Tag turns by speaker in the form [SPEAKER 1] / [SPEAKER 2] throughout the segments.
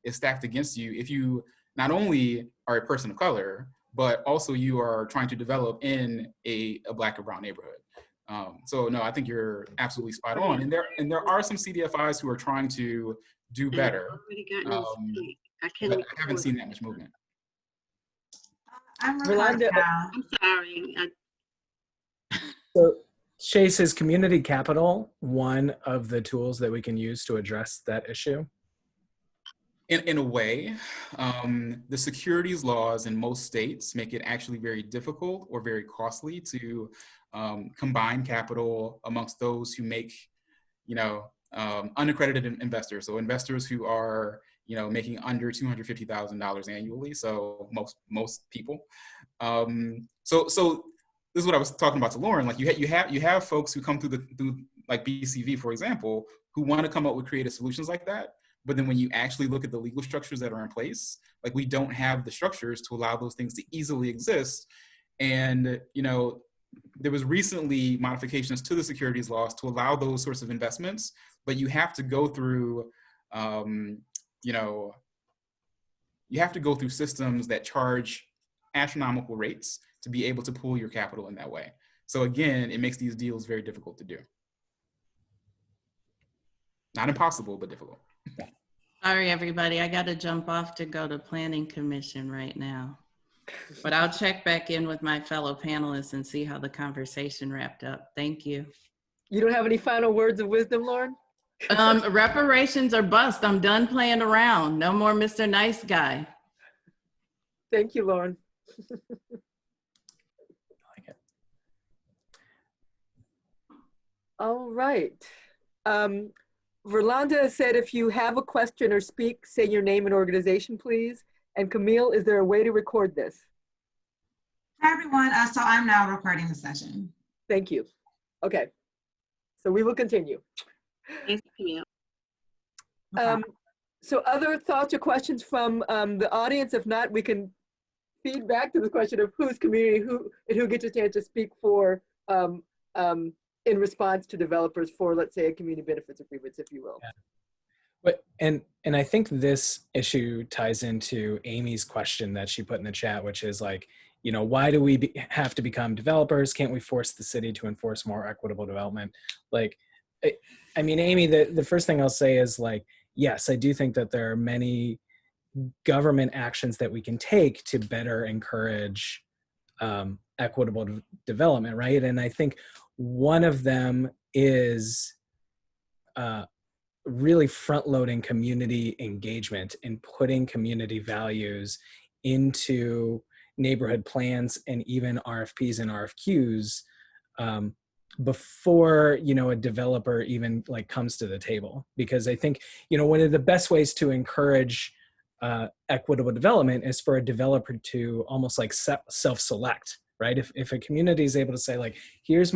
[SPEAKER 1] is stacked against you if you not only are a person of color, but also you are trying to develop in a Black or brown neighborhood. So no, I think you're absolutely spot on. And there are some CDFIs who are trying to do better, but I haven't seen that much movement.
[SPEAKER 2] I'm
[SPEAKER 3] Rolanda,
[SPEAKER 2] now.
[SPEAKER 4] I'm sorry.
[SPEAKER 3] So Chase, is community capital one of the tools that we can use to address that issue?
[SPEAKER 1] In a way, the securities laws in most states make it actually very difficult or very costly to combine capital amongst those who make, unaccredited investors. So investors who are, making under $250,000 annually. So most people. So this is what I was talking about to Lauren. Like you have folks who come through like BCV, for example, who want to come up with creative solutions like that. But then when you actually look at the legal structures that are in place, like we don't have the structures to allow those things to easily exist. And, there was recently modifications to the securities laws to allow those sorts of investments, but you have to go through, you have to go through systems that charge astronomical rates to be able to pool your capital in that way. So again, it makes these deals very difficult to do. Not impossible, but difficult.
[SPEAKER 4] Sorry, everybody. I got to jump off to go to Planning Commission right now. But I'll check back in with my fellow panelists and see how the conversation wrapped up. Thank you.
[SPEAKER 3] You don't have any final words of wisdom, Lauren?
[SPEAKER 4] Reparations or bust. I'm done playing around. No more Mr. Nice Guy.
[SPEAKER 3] Thank you, Lauren. I like it. All right. Rolanda said, if you have a question or speak, say your name and organization, please. And Camille, is there a way to record this?
[SPEAKER 2] Hi, everyone. So I'm now recording the session.
[SPEAKER 3] Thank you. Okay. So we will continue.
[SPEAKER 4] Thanks, Camille.
[SPEAKER 3] So other thoughts or questions from the audience? If not, we can feed back to the question of whose community, who gets a chance to speak for in response to developers for, let's say, a community benefits agreements, if you will.
[SPEAKER 5] Yeah. But, and I think this issue ties into Amy's question that she put in the chat, which is like, why do we have to become developers? Can't we force the city to enforce more equitable development? Like, I mean, Amy, the first thing I'll say is like, yes, I do think that there are many government actions that we can take to better encourage equitable development, right? And I think one of them is really front-loading community engagement and putting community values into neighborhood plans and even RFPs and RFQs before a developer even like comes to the table. Because I think one of the best ways to encourage equitable development is for a developer to almost like self-select, right? If a community is able to say like, here's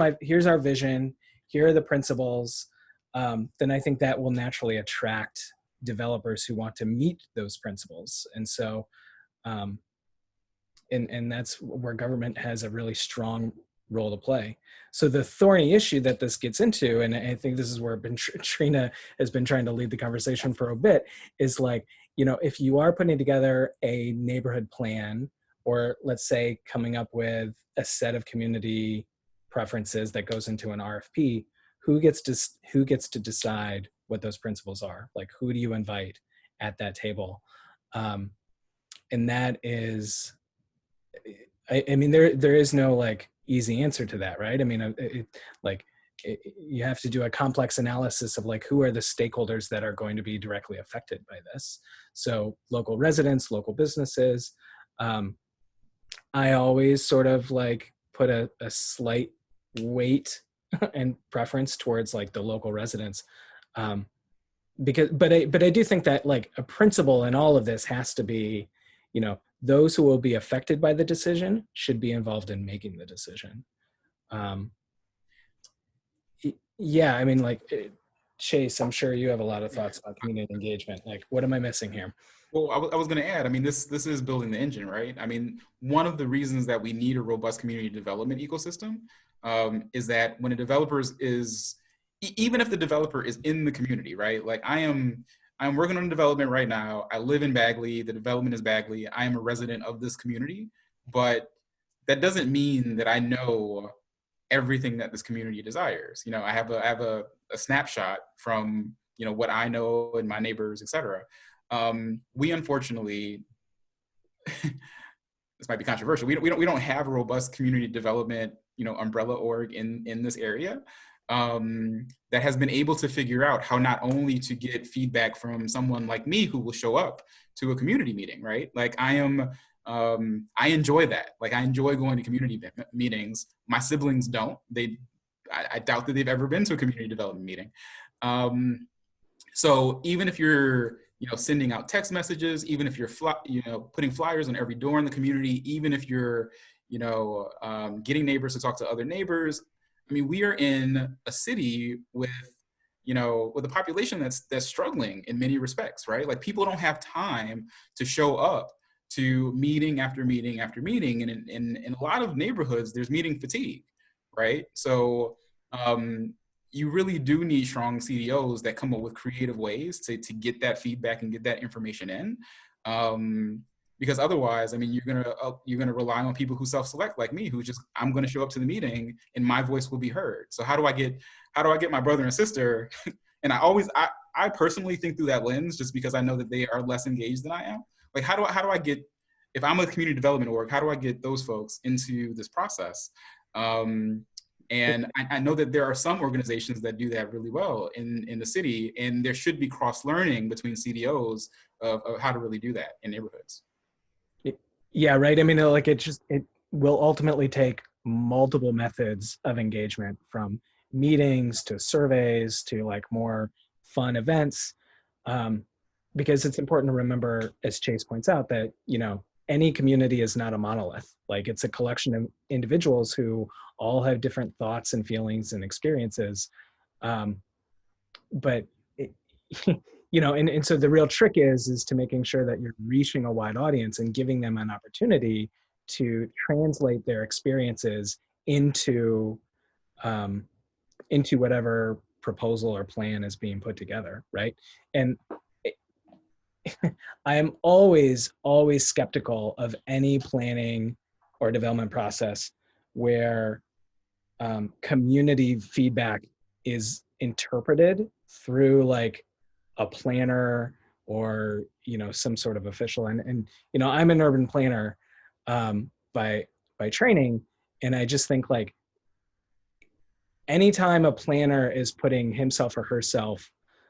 [SPEAKER 5] our vision, here are the principles, then I think that will naturally attract developers who want to meet those principles. And so, and that's where government has a really strong role to play. So the thorny issue that this gets into, and I think this is where Trina has been trying to lead the conversation for a bit, is like, if you are putting together a neighborhood plan, or let's say coming up with a set of community preferences that goes into an RFP, who gets to decide what those principles are? Like, who do you invite at that table? And that is, I mean, there is no like easy answer to that, right? I mean, you have to do a complex analysis of like, who are the stakeholders that are going to be directly affected by this? So local residents, local businesses. I always sort of like put a slight weight and preference towards like the local residents, but I do think that like a principle in all of this has to be, those who will be affected by the decision should be involved in making the decision. Yeah, I mean, like, Chase, I'm sure you have a lot of thoughts about community engagement. Like, what am I missing here?
[SPEAKER 1] Well, I was going to add, I mean, this is building the engine, right? I mean, one of the reasons that we need a robust community development ecosystem is that when a developer even if the developer is in the community, right? Like I am I'm working on development right now. I live in Bagley. The development is Bagley. I am a resident of this community, but that doesn't mean that I know everything that this community desires. You know, I have a snapshot from, you know, what I know and my neighbors, et cetera. We unfortunately, this might be controversial. We don't have a robust community development, you know, umbrella org in this area that has been able to figure out how not only to get feedback from someone like me who will show up to a community meeting, right? Like I enjoy that. Like I enjoy going to community meetings. My siblings don't. I doubt that they've ever been to a community development meeting. So even if you're, you know, sending out text messages, even if you're, you know, putting flyers on every door in the community, even if you're, you know, getting neighbors to talk to other neighbors. I mean, we are in a city with, you know, with a population that's struggling in many respects, right? Like people don't have time to show up to meeting after meeting after meeting. And in a lot of neighborhoods, there's meeting fatigue, right? So you really do need strong CDOs that come up with creative ways to get that feedback and get that information in. Because otherwise, I mean, you're gonna rely on people who self-select like me, who just, I'm gonna show up to the meeting and my voice will be heard. So how do I get my brother and sister? And I personally think through that lens, just because I know that they are less engaged than I am. Like how do I get, if I'm a community development org, how do I get those folks into this process? And I know that there are some organizations that do that really well in the city, and there should be cross-learning between CDOs of how to really do that in neighborhoods.
[SPEAKER 5] Yeah, right. I mean, like it will ultimately take multiple methods of engagement, from meetings to surveys to like more fun events, because it's important to remember, as Chase points out, that, you know, any community is not a monolith. Like it's a collection of individuals who all have different thoughts and feelings and experiences. But you know, and so the real trick is to making sure that you're reaching a wide audience and giving them an opportunity to translate their experiences into whatever proposal or plan is being put together, right? And I am always skeptical of any planning or development process where community feedback is interpreted through like a planner or, you know, some sort of official. And you know, I'm an urban planner by training, and I just think like anytime a planner is putting himself or herself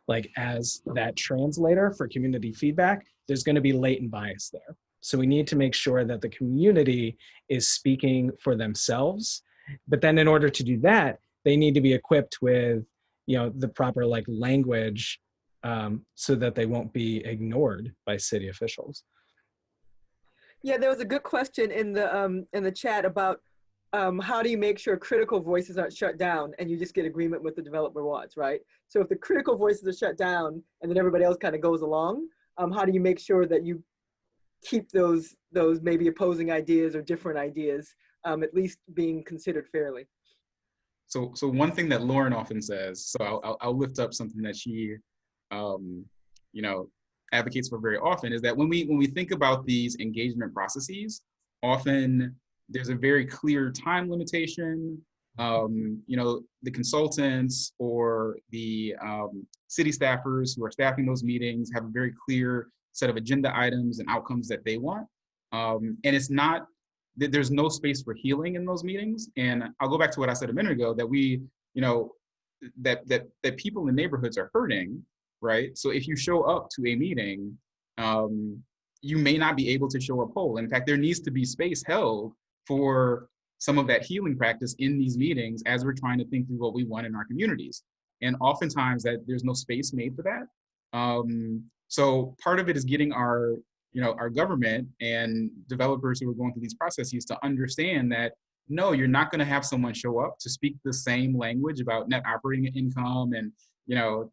[SPEAKER 5] like as that translator for community feedback, there's going to be latent bias there. So we need to make sure that the community is speaking for themselves. But then in order to do that, they need to be equipped with, you know, the proper like language so that they won't be ignored by city officials.
[SPEAKER 3] Yeah, there was a good question in the chat about how do you make sure critical voices aren't shut down and you just get agreement with the developer wants, right? So if the critical voices are shut down and then everybody else kind of goes along, how do you make sure that you keep those maybe opposing ideas or different ideas at least being considered fairly?
[SPEAKER 1] So one thing that Lauren often says, so I'll lift up something that she, you know, advocates for very often, is that when we think about these engagement processes, often there's a very clear time limitation. You know, the consultants or the city staffers who are staffing those meetings have a very clear set of agenda items and outcomes that they want. And it's not, there's no space for healing in those meetings. And I'll go back to what I said a minute ago, that we, you know, that people in neighborhoods are hurting, right? So if you show up to a meeting, you may not be able to show up whole. In fact, there needs to be space held for some of that healing practice in these meetings as we're trying to think through what we want in our communities. And oftentimes that there's no space made for that. So part of it is getting our, you know, our government and developers who are going through these processes to understand that, no, you're not going to have someone show up to speak the same language about net operating income and, you know,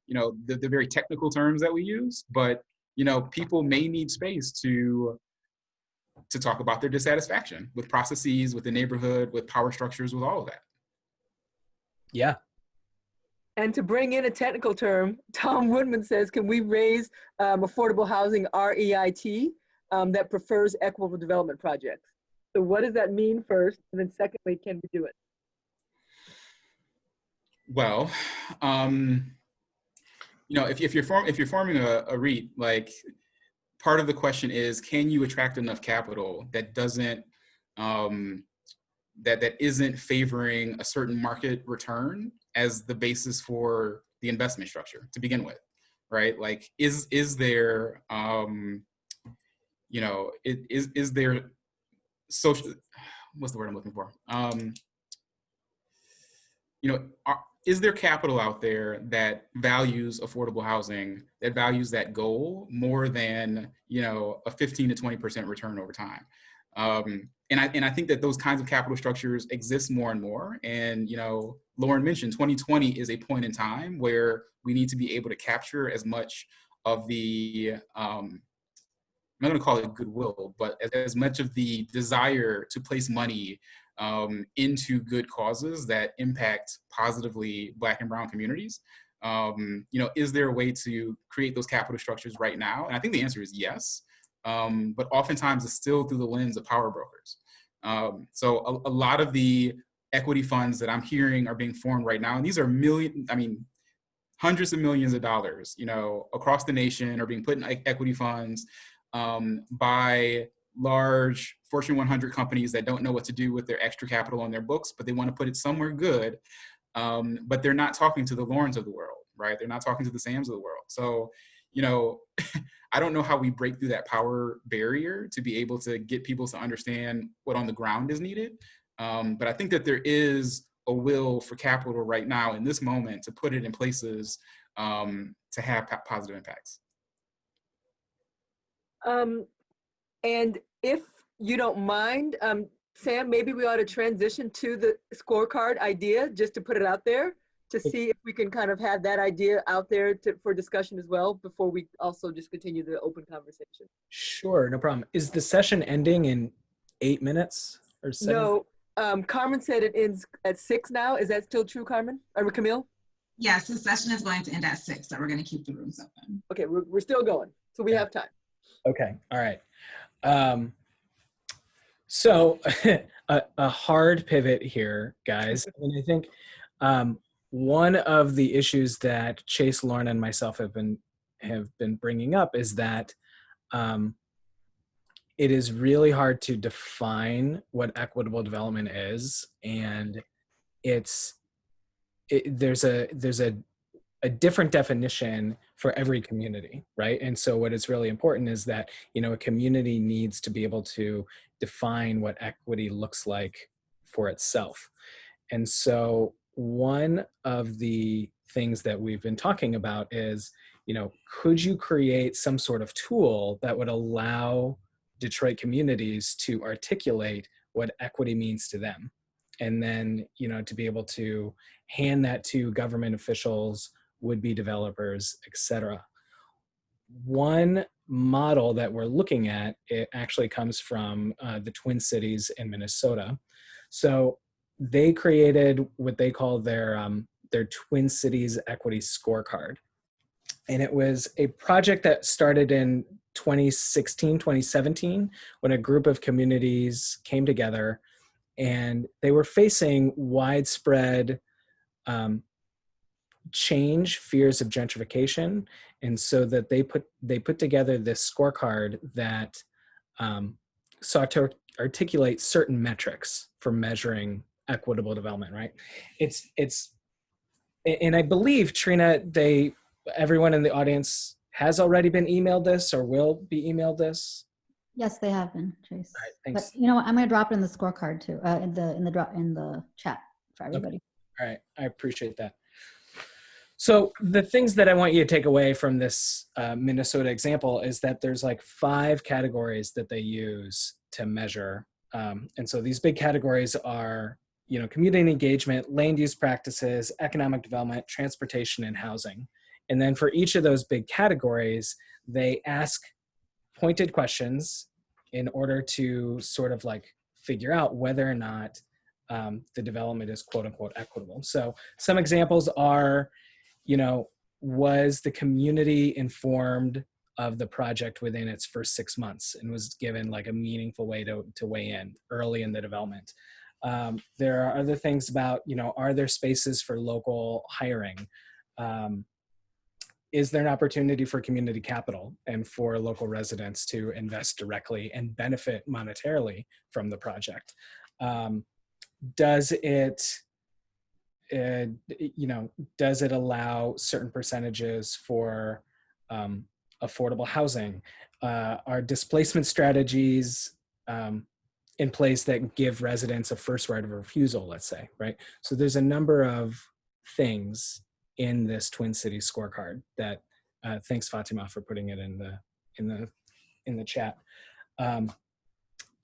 [SPEAKER 1] the very technical terms that we use, but, you know, people may need space to talk about their dissatisfaction with processes, with the neighborhood, with power structures, with all of that.
[SPEAKER 5] Yeah.
[SPEAKER 3] And to bring in a technical term, Tom Woodman says, can we raise affordable housing REIT that prefers equitable development projects? So what does that mean first? And then secondly, can we do it?
[SPEAKER 1] Well, you know, if you're forming a REIT, like part of the question is, can you attract enough capital that doesn't that isn't favoring a certain market return as the basis for the investment structure to begin with, right? Like, is there you know, is there social, what's the word I'm looking for? You know, is there capital out there that values affordable housing, that values that goal more than, you know, a 15 to 20% return over time? And I think that those kinds of capital structures exist more and more. And, you know, Lauren mentioned 2020 is a point in time where we need to be able to capture as much of the, I'm not going to call it goodwill, but as much of the desire to place money into good causes that impact positively Black and Brown communities. You know, is there a way to create those capital structures right now? And I think the answer is yes. But oftentimes it's still through the lens of power brokers. So a lot of the equity funds that I'm hearing are being formed right now, and these are hundreds of millions of dollars, you know, across the nation are being put in equity funds by large Fortune 100 companies that don't know what to do with their extra capital on their books, but they want to put it somewhere good. But they're not talking to the Laurens of the world, right? They're not talking to the Sams of the world. So, you know, I don't know how we break through that power barrier to be able to get people to understand what on the ground is needed. But I think that there is a will for capital right now in this moment to put it in places to have positive impacts.
[SPEAKER 3] And if you don't mind, Sam, maybe we ought to transition to the scorecard idea, just to put it out there, to see if we can kind of have that idea out there for discussion as well, before we also just continue the open conversation.
[SPEAKER 5] Sure, no problem. Is the session ending in 8 minutes or 7?
[SPEAKER 3] No, Carmen said it ends at 6 now. Is that still true, Carmen? Or Camille?
[SPEAKER 2] Yes, the session is going to end at 6, so we're going to keep the rooms open.
[SPEAKER 3] Okay, we're still going, so we have time.
[SPEAKER 5] Okay, all right. So a hard pivot here, guys. And I think one of the issues that Chase, Lauren, and myself have been bringing up is that it is really hard to define what equitable development is, and there's a different definition for every community, right? And so what is really important is that, you know, a community needs to be able to define what equity looks like for itself. And so one of the things that we've been talking about is, you know, could you create some sort of tool that would allow Detroit communities to articulate what equity means to them? And then, you know, to be able to hand that to government officials, would-be developers, etc. One model that we're looking at, it actually comes from the Twin Cities in Minnesota. So they created what they call their Twin Cities Equity Scorecard. And it was a project that started in 2016, 2017, when a group of communities came together and they were facing widespread change, fears of gentrification, and so that they put together this scorecard that sought to articulate certain metrics for measuring equitable development. Right? It's and I believe, Trina, everyone in the audience has already been emailed this or will be emailed this.
[SPEAKER 6] Yes, they have been, Chase.
[SPEAKER 5] All right, thanks.
[SPEAKER 6] But you know what? I'm going to drop it in the scorecard too, in the chat for everybody.
[SPEAKER 5] Okay. All right, I appreciate that. So the things that I want you to take away from this Minnesota example is that there's like 5 categories that they use to measure. And so these big categories are, you know, community engagement, land use practices, economic development, transportation, and housing. And then for each of those big categories, they ask pointed questions in order to sort of like figure out whether or not the development is quote unquote equitable. So some examples are, was the community informed of the project within its first 6 months and was given like a meaningful way to weigh in early in the development. There are other things about, are there spaces for local hiring? Is there an opportunity for community capital and for local residents to invest directly and benefit monetarily from the project? Does it allow certain percentages for affordable housing? Are displacement strategies in place that give residents a first right of refusal, let's say, right? So there's a number of things in this Twin Cities scorecard that, thanks Fatima for putting it in the chat.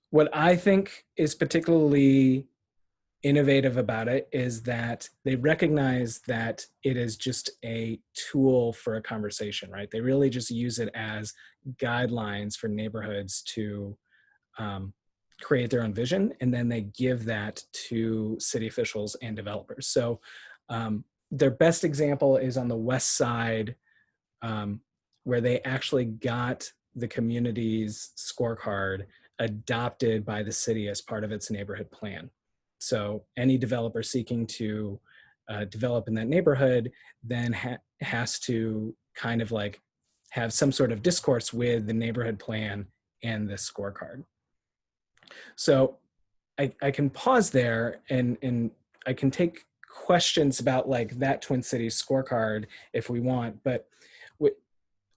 [SPEAKER 5] What I think is particularly innovative about it is that they recognize that it is just a tool for a conversation, right? They really just use it as guidelines for neighborhoods to create their own vision, and then they give that to city officials and developers. So their best example is on the west side, where they actually got the community's scorecard adopted by the city as part of its neighborhood plan. So any developer seeking to develop in that neighborhood then has to kind of like have some sort of discourse with the neighborhood plan and the scorecard. So I can pause there and I can take questions about like that Twin Cities scorecard if we want, but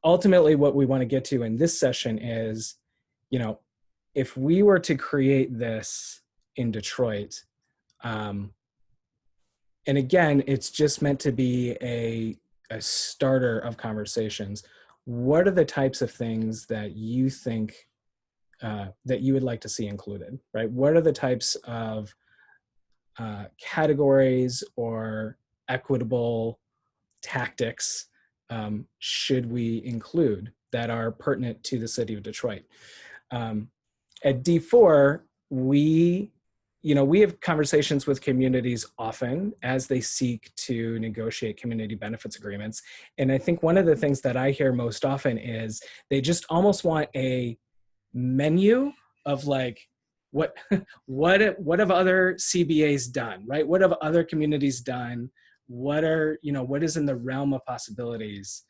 [SPEAKER 5] ultimately what we want to get to in this session is, if we were to create this in Detroit, and again, it's just meant to be a starter of conversations. What are the types of things that you think that you would like to see included, right? What are the types of categories or equitable tactics should we include that are pertinent to the city of Detroit? At D4, we have conversations with communities often as they seek to negotiate community benefits agreements. And I think one of the things that I hear most often is they just almost want a menu of like, what have other CBAs done, right? What have other communities done? What is in the realm of possibilities?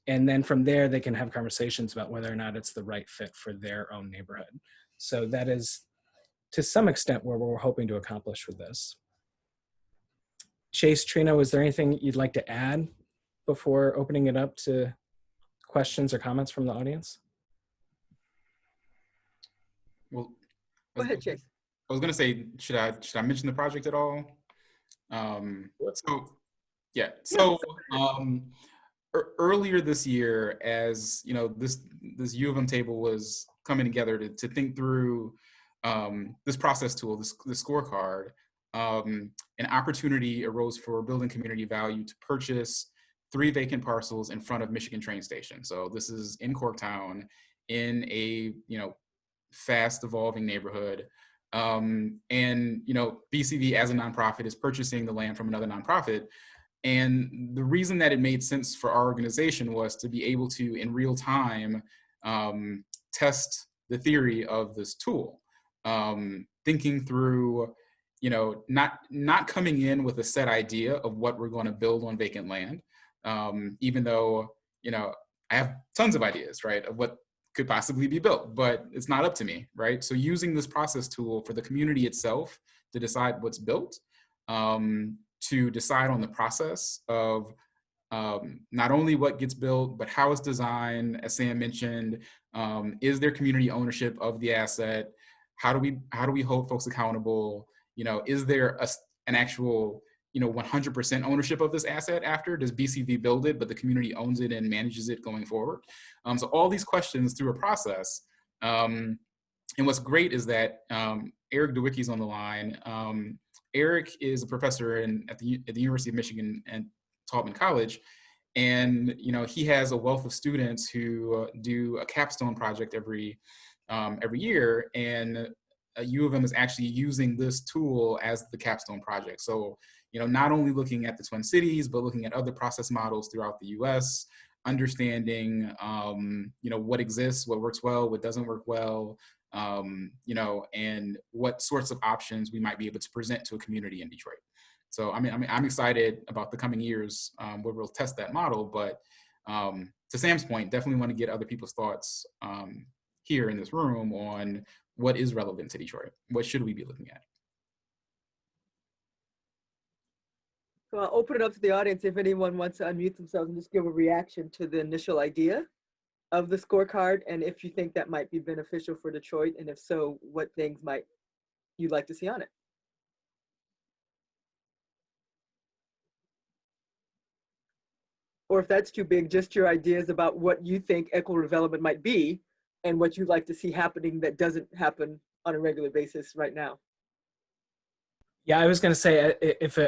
[SPEAKER 5] And then from there, they can have conversations about whether or not it's the right fit for their own neighborhood. So that is, to some extent, what we're hoping to accomplish with this. Chase, Trina, was there anything you'd like to add before opening it up to questions or comments from the audience?
[SPEAKER 1] Well,
[SPEAKER 3] Go ahead, Chase.
[SPEAKER 1] I was going to say, should I mention the project at all? Earlier this year, as this U of M table was coming together to think through this process tool, this scorecard, an opportunity arose for building community value to purchase 3 vacant parcels in front of Michigan train station. So this is in Corktown, in a fast evolving neighborhood. And BCV as a nonprofit is purchasing the land from another nonprofit. And the reason that it made sense for our organization was to be able to, in real time, test the theory of this tool, thinking through, not coming in with a set idea of what we're going to build on vacant land, even though, I have tons of ideas, right, of what could possibly be built, but it's not up to me, right? So using this process tool for the community itself to decide what's built, to decide on the process of not only what gets built, but how it's designed, as Sam mentioned, is there community ownership of the asset? How do we hold folks accountable? Is there an actual 100% ownership of this asset after? Does BCV build it, but the community owns it and manages it going forward? So all these questions through a process. And what's great is that Eric DeWicky's on the line. Eric is a professor at the University of Michigan and Taubman College. And he has a wealth of students who do a capstone project every year. And U of M is actually using this tool as the capstone project. So, not only looking at the Twin Cities, but looking at other process models throughout the US, understanding, what exists, what works well, what doesn't work well, and what sorts of options we might be able to present to a community in Detroit. So, I'm excited about the coming years where we'll test that model, but to Sam's point, definitely want to get other people's thoughts here in this room on what is relevant to Detroit. What should we be looking at?
[SPEAKER 3] So I'll open it up to the audience if anyone wants to unmute themselves and just give a reaction to the initial idea of the scorecard, and if you think that might be beneficial for Detroit, and if so, what things might you'd like to see on it. Or if that's too big, just your ideas about what you think equitable development might be and what you'd like to see happening that doesn't happen on a regular basis right now.
[SPEAKER 5] Yeah, I was going to say, if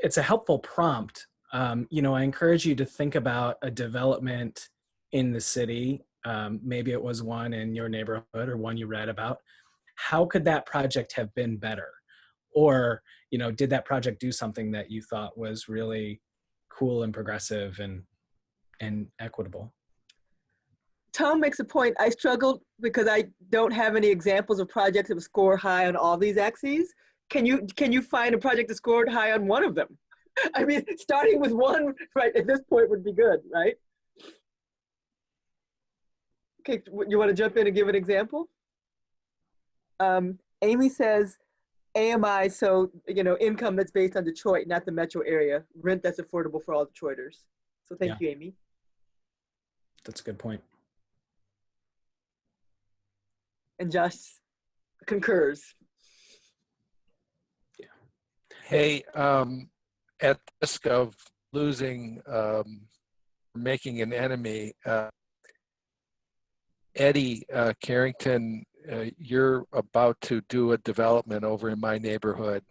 [SPEAKER 5] it's a helpful prompt, I encourage you to think about a development in the city. Maybe it was one in your neighborhood or one you read about. How could that project have been better? Or, did that project do something that you thought was really cool and progressive and equitable?
[SPEAKER 3] Tom makes a point. I struggled because I don't have any examples of projects that score high on all these axes. Can you find a project that scored high on one of them? I mean, starting with one right at this point would be good, right? Okay, you want to jump in and give an example? Amy says AMI, so income that's based on Detroit, not the metro area, rent that's affordable for all Detroiters. So thank you, Amy.
[SPEAKER 5] That's a good point.
[SPEAKER 3] And Josh concurs.
[SPEAKER 7] Hey, at risk of losing, making an enemy, Eddie Carrington, you're about to do a development over in my neighborhood,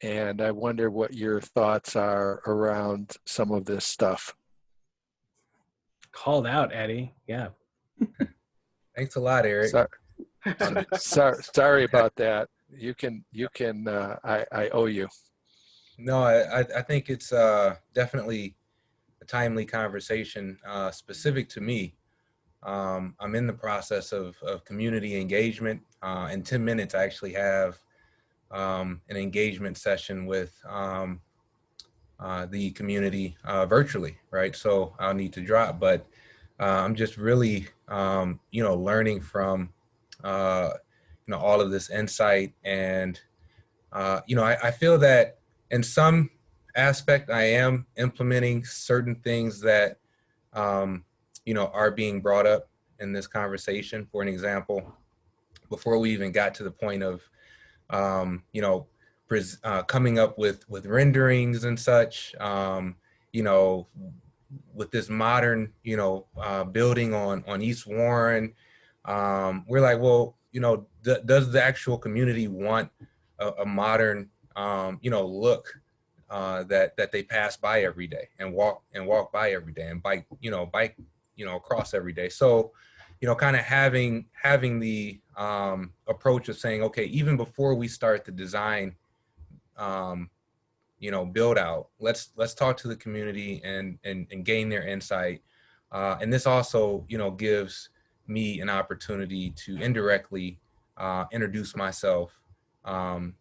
[SPEAKER 7] and I wonder what your thoughts are around some of this stuff.
[SPEAKER 5] Called out, Eddie. Yeah.
[SPEAKER 8] Thanks a lot, Eric.
[SPEAKER 7] Sorry about that. You can. I owe you.
[SPEAKER 8] No, I think it's definitely a timely conversation specific to me. I'm in the process of community engagement. In 10 minutes, I actually have an engagement session with the community virtually, right? So I'll need to drop, but I'm just really, learning from, all of this insight. And, I feel that in some aspect, I am implementing certain things that, are being brought up in this conversation. For an example, before we even got to the point of, coming up with renderings and such, with this modern, building on East Warren, we're like, well, does the actual community want a modern, look that they pass by every day and walk by every day and bike across every day? So, kind of having the approach of saying, okay, even before we start the design, build out, let's talk to the community and gain their insight. And this also, gives me an opportunity to indirectly introduce myself, and,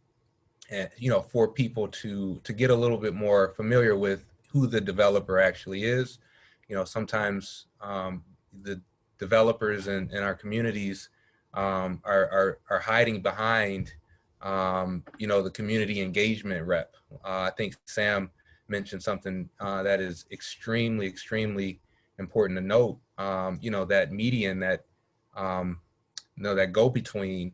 [SPEAKER 8] for people to get a little bit more familiar with who the developer actually is. Sometimes the developers in our communities are hiding behind, the community engagement rep. I think Sam mentioned something that is extremely, extremely important to note. That median, that that go-between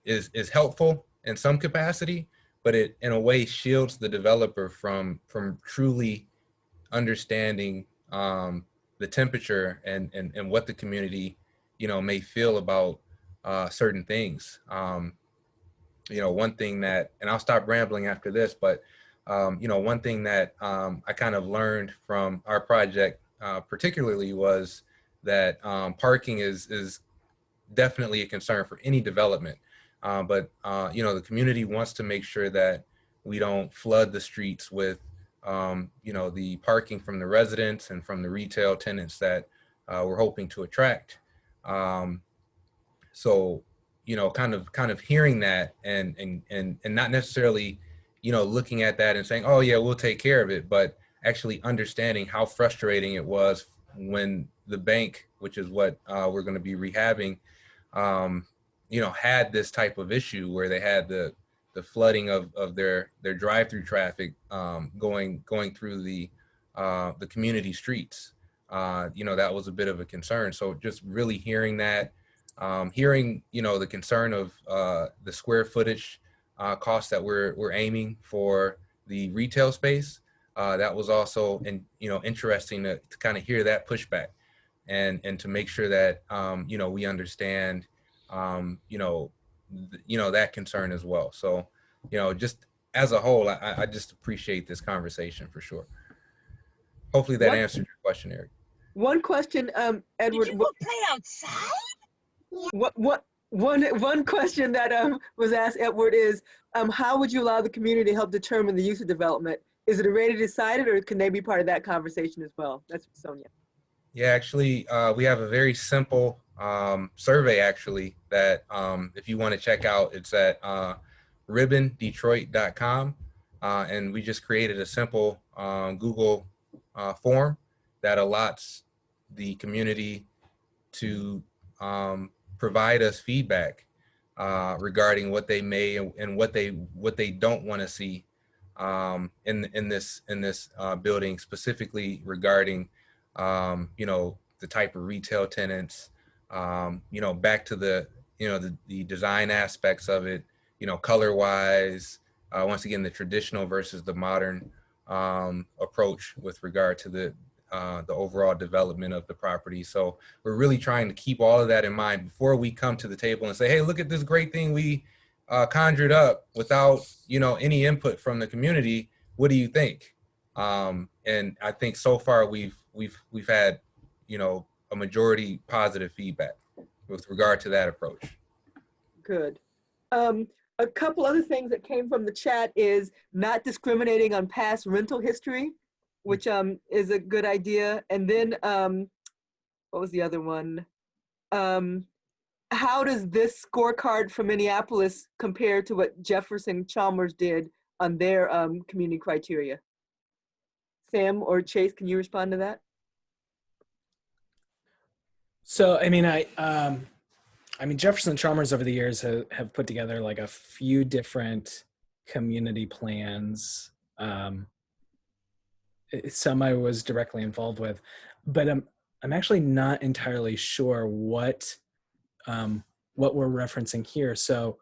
[SPEAKER 8] is helpful in some capacity, but it in a way shields the developer from truly understanding the temperature and what the community may feel about certain things. One thing that, and I'll stop rambling after this, but one thing that I kind of learned from our project particularly was that parking is definitely a concern for any development. But you know, the community wants to make sure that we don't flood the streets with you know, the parking from the residents and from the retail tenants that we're hoping to attract. So, you know, kind of hearing that and not necessarily, you know, looking at that and saying, oh yeah, we'll take care of it, but actually understanding how frustrating it was when the bank, which is what we're going to be rehabbing, you know, had this type of issue where they had the flooding of their drive-through traffic going through the community streets. You know, that was a bit of a concern. So just really hearing that, hearing, you know, the concern of the square footage cost that we're aiming for the retail space, that was also, you know, interesting to kind of hear that pushback and to make sure that, you know, we understand, you know, that concern as well. So, you know, just as a whole, I just appreciate this conversation for sure. Hopefully that answered your question, Eric.
[SPEAKER 3] One question, Edward.
[SPEAKER 9] Did you go play outside?
[SPEAKER 3] One question that was asked, Edward, is how would you allow the community to help determine the use of development? Is it already decided, or can they be part of that conversation as well? That's Sonia.
[SPEAKER 8] Yeah, actually, we have a very simple survey, actually, that if you want to check out, it's at ribbondetroit.com. And we just created a simple Google form that allots the community to provide us feedback regarding what they may and what they don't want to see in this building, specifically regarding you know, the type of retail tenants, you know, back to the, you know, the design aspects of it, you know, color wise, once again, the traditional versus the modern approach with regard to the overall development of the property. So we're really trying to keep all of that in mind before we come to the table and say, hey, look at this great thing we conjured up without, you know, any input from the community. What do you think? And I think so far we've had, you know, a majority positive feedback with regard to that approach.
[SPEAKER 3] Good. A couple other things that came from the chat is not discriminating on past rental history, which is a good idea. And then what was the other one? How does this scorecard from Minneapolis compare to what Jefferson Chalmers did on their community criteria? Sam or Chase, can you respond to that?
[SPEAKER 5] So, I mean, I mean, Jefferson Chalmers over the years have put together like a few different community plans. Some I was directly involved with, but I'm actually not entirely sure what we're referencing here. So,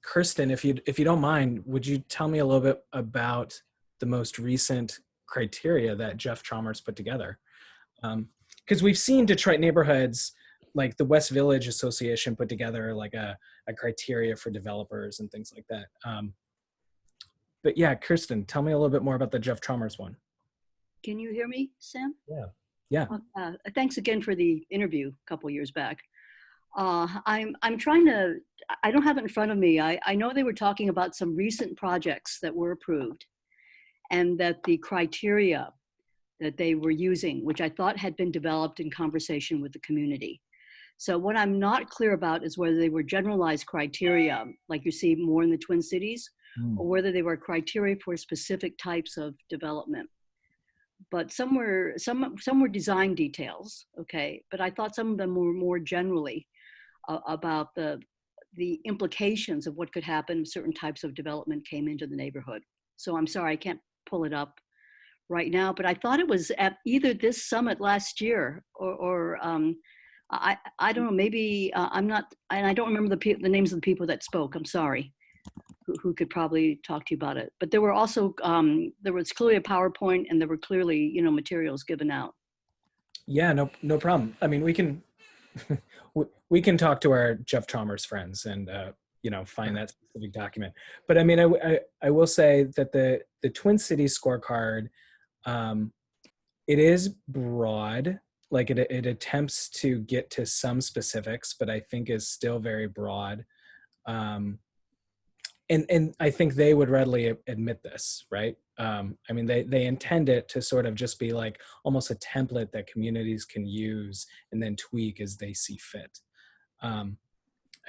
[SPEAKER 5] Kirsten, if you don't mind, would you tell me a little bit about the most recent criteria that Jeff Chalmers put together? Because we've seen Detroit neighborhoods, like the West Village Association put together like a criteria for developers and things like that. But yeah, Kirsten, tell me a little bit more about the Jeff Chalmers one.
[SPEAKER 10] Can you hear me, Sam?
[SPEAKER 5] Yeah.
[SPEAKER 10] Thanks again for the interview a couple years back. I'm trying to, I don't have it in front of me. I know they were talking about some recent projects that were approved and that the criteria that they were using, which I thought had been developed in conversation with the community. So what I'm not clear about is whether they were generalized criteria, like you see more in the Twin Cities, or whether they were criteria for specific types of development. But some were design details, okay? But I thought some of them were more generally about the implications of what could happen if certain types of development came into the neighborhood. So I'm sorry, I can't pull it up right now, but I thought it was at either this summit last year or I don't know, maybe I'm not, and I don't remember the names of the people that spoke, I'm sorry, who could probably talk to you about it. But there were also, there was clearly a PowerPoint and there were clearly, you know, materials given out.
[SPEAKER 5] Yeah, no problem. I mean, we can we can talk to our Jeff Chalmers friends and you know, find that specific document. But I mean, I will say that the Twin Cities scorecard, it is broad like it attempts to get to some specifics, but I think is still very broad. And I think they would readily admit this, right? I mean, they intend it to sort of just be like almost a template that communities can use and then tweak as they see fit.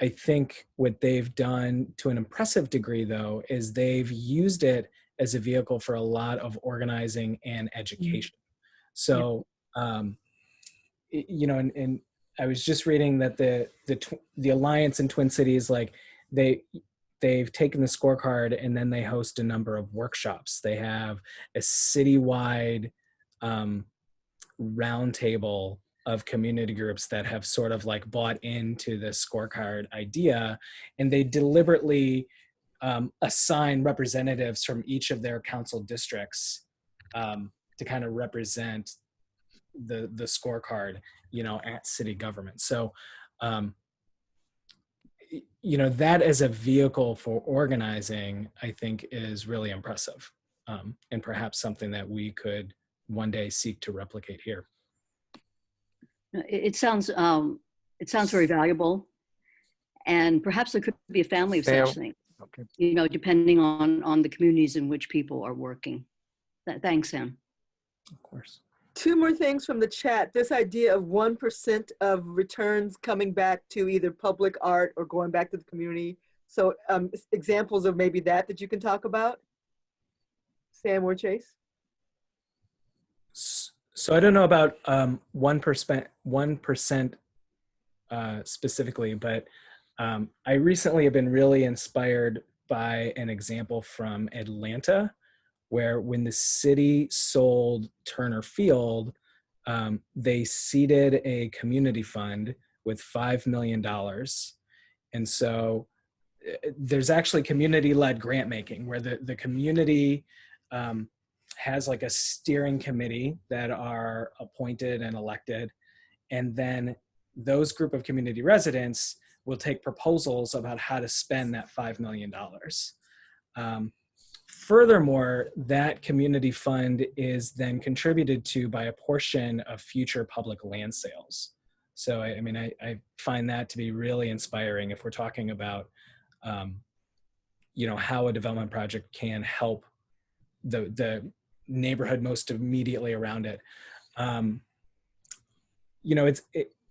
[SPEAKER 5] I think what they've done to an impressive degree, though, is they've used it as a vehicle for a lot of organizing and education. So, you know, and I was just reading that the Alliance in Twin Cities, like they've taken the scorecard and then they host a number of workshops. They have a citywide roundtable of community groups that have sort of like bought into the scorecard idea, and they deliberately assign representatives from each of their council districts to kind of represent the scorecard, you know, at city government. So, you know, that as a vehicle for organizing, I think is really impressive, and perhaps something that we could one day seek to replicate here.
[SPEAKER 10] It sounds very valuable, and perhaps there could be a family of such things.
[SPEAKER 7] Okay.
[SPEAKER 10] You know, depending on the communities in which people are working. Thanks, Sam.
[SPEAKER 5] Of course.
[SPEAKER 3] Two more things from the chat. This idea of 1% of returns coming back to either public art or going back to the community. So examples of maybe that you can talk about, Sam or Chase?
[SPEAKER 5] So I don't know about 1% specifically, but I recently have been really inspired by an example from Atlanta, where when the city sold Turner Field, they seeded a community fund with $5 million. And so there's actually community-led grant making where the community has like a steering committee that are appointed and elected. And then those group of community residents will take proposals about how to spend that $5 million. Furthermore, that community fund is then contributed to by a portion of future public land sales. So, I mean, I find that to be really inspiring if we're talking about, you know, how a development project can help the neighborhood most immediately around it. You know,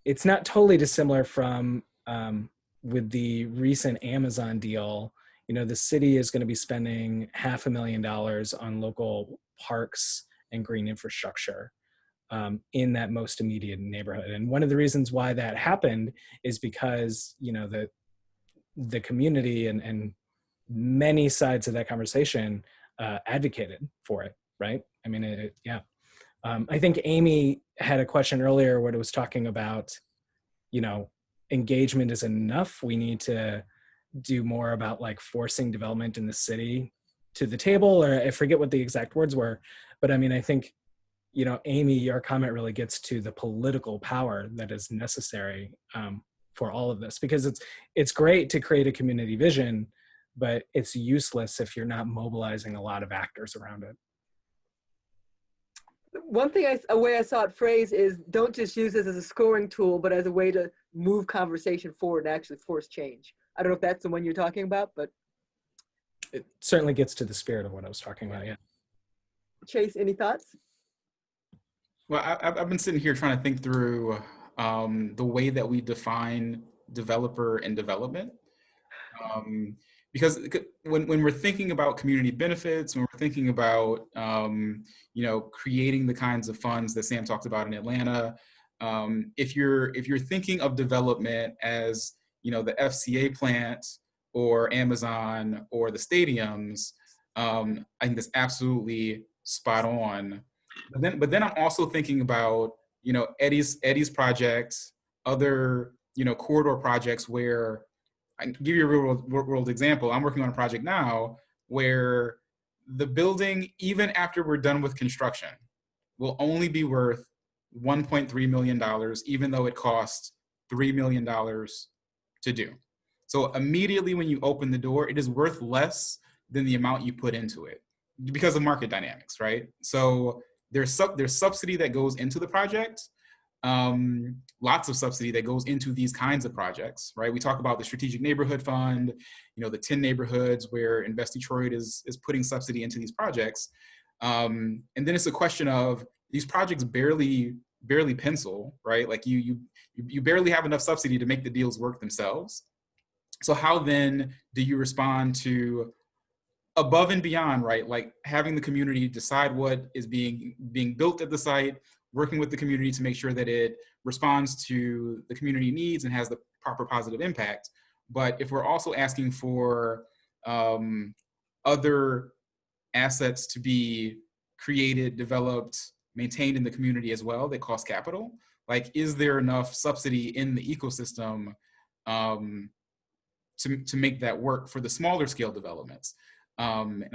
[SPEAKER 5] it's not totally dissimilar from with the recent Amazon deal. You know, the city is going to be spending $500,000 on local parks and green infrastructure in that most immediate neighborhood. And one of the reasons why that happened is because, you know, the community and many sides of that conversation advocated for it, right? I mean, yeah. I think Amy had a question earlier where it was talking about, you know, engagement is enough. We need to do more about like forcing development in the city to the table, or I forget what the exact words were, but I mean, I think, you know, Amy, your comment really gets to the political power that is necessary for all of this, because it's great to create a community vision, but it's useless if you're not mobilizing a lot of actors around it.
[SPEAKER 3] One thing, a way I saw it phrased is don't just use this as a scoring tool, but as a way to move conversation forward and actually force change. I don't know if that's the one you're talking about, but.
[SPEAKER 5] It certainly gets to the spirit of what I was talking about, yeah.
[SPEAKER 3] Chase, any thoughts?
[SPEAKER 1] Well, I've been sitting here trying to think through the way that we define developer and development. Because when we're thinking about community benefits, when we're thinking about you know, creating the kinds of funds that Sam talked about in Atlanta, if you're thinking of development as, you know, the FCA plant or Amazon or the stadiums, I think that's absolutely spot on. But then I'm also thinking about, you know, Eddie's projects, other, you know, corridor projects where, I can give you a real world example. I'm working on a project now where the building, even after we're done with construction, will only be worth $1.3 million, even though it costs $3 million to do. So immediately when you open the door, it is worth less than the amount you put into it because of market dynamics, right? So there's subsidy that goes into the project, lots of subsidy that goes into these kinds of projects, right? We talk about the Strategic Neighborhood Fund, the 10 neighborhoods where Invest Detroit is putting subsidy into these projects. And then it's a question of these projects barely pencil, right? Like you barely have enough subsidy to make the deals work themselves. So how then do you respond to above and beyond, right? Like having the community decide what is being built at the site, working with the community to make sure that it responds to the community needs and has the proper positive impact. But if we're also asking for other assets to be created, developed, maintained in the community as well that cost capital, like is there enough subsidy in the ecosystem to make that work for the smaller scale developments? And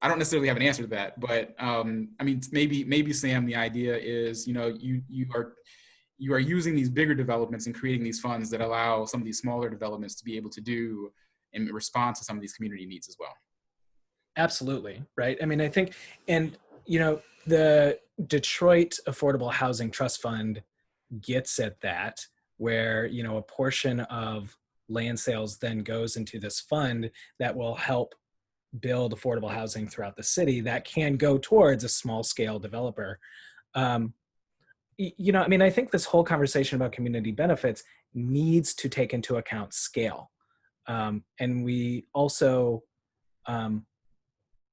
[SPEAKER 1] I don't necessarily have an answer to that, but I mean, maybe Sam, the idea is, you are using these bigger developments and creating these funds that allow some of these smaller developments to be able to do and respond to some of these community needs as well.
[SPEAKER 5] Absolutely, right? I mean, I think, and the Detroit Affordable Housing Trust Fund gets at that, where a portion of land sales then goes into this fund that will help build affordable housing throughout the city that can go towards a small scale developer. I mean, I think this whole conversation about community benefits needs to take into account scale. And we also